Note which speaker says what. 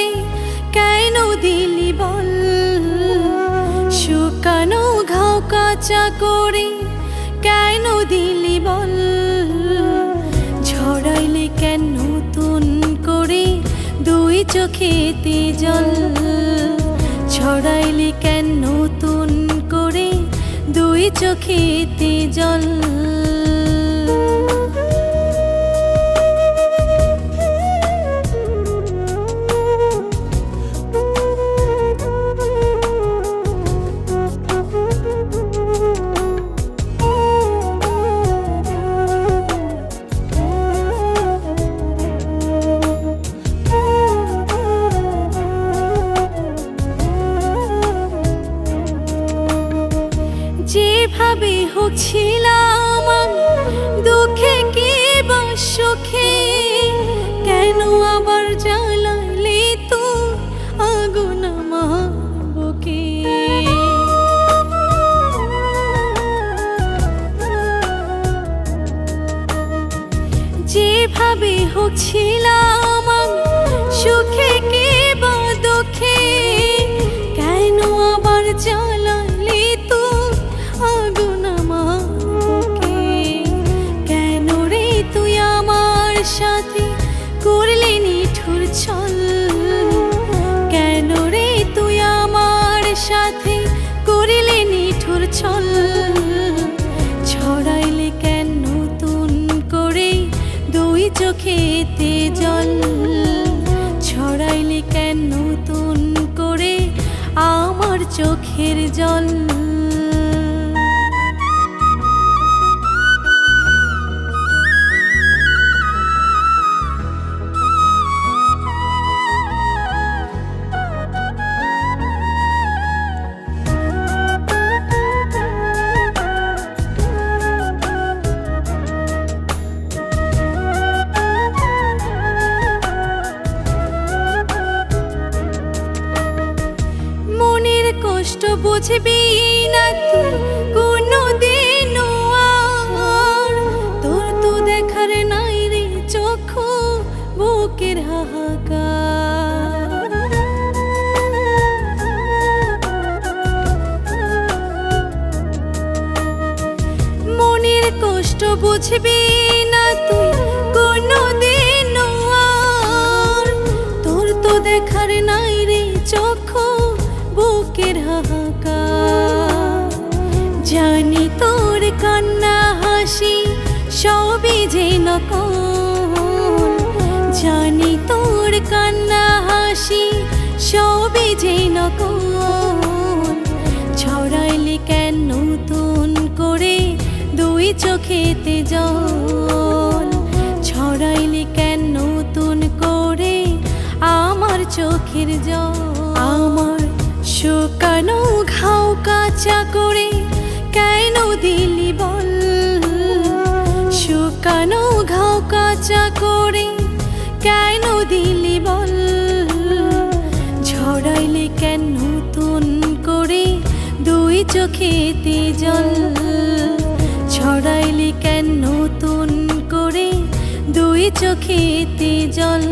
Speaker 1: করে কেন দিলি বল, শুকানো ঘাও কাঁচা করে কেন দিলি বল, ঝরাইলে কেন নতুন করে দুই চোখেতে জল, ছড়াইলে কেন নতুন করে দুই চোখেতে জল। যেভাবে হোক ছিলাম দুঃখে কি বা সুখে, কেন আবার জ্বালাইলি তো আগুন আমার বুকে। যেভাবে হোক ছিলাম সুখে কি বা দুঃখে, কেন আবার জ্বালাইলি তো আগুন আমার বুকে। কেন রে তুই আমার সাথে করলি নিঠুর ছল, কেন রে তুই আমার সাথে করলি নিঠুর ছল, ছড়াইলে কেন নতুন করে দুই চোখেতে জল, ছড়াইলে কেন নতুন করে আমার চোখের জল। কষ্ট বুঝবি না তুই কোনদিনও আর, তোর তো দেখার নাই রে চক্ষু বুকের হাহাকার। মনের কষ্ট বুঝবি না তুই কোনদিনও আর, তোর তো দেখার নাই রে চক্ষু বুকের হাহাকার। জানি তোর কান্না হাসি সবই যে নকল, জানি তোর কান্না হাসি সবই যে নকল, ছড়াইলে কেন নতুন করে দুই চোখেতে জল, ছড়াইলে কেন নতুন করে আমার চোখের জল। আমার শুকানো ঘাও কাঁচা করে কেন দিলি বল, শুকানো ঘাও কাঁচা করে কেন দিলি বল, ঝরাইলে কেন নতুন করে দুই চোখেতে জল, ছড়াইলে কেন নতুন করে দুই চোখেতে জল।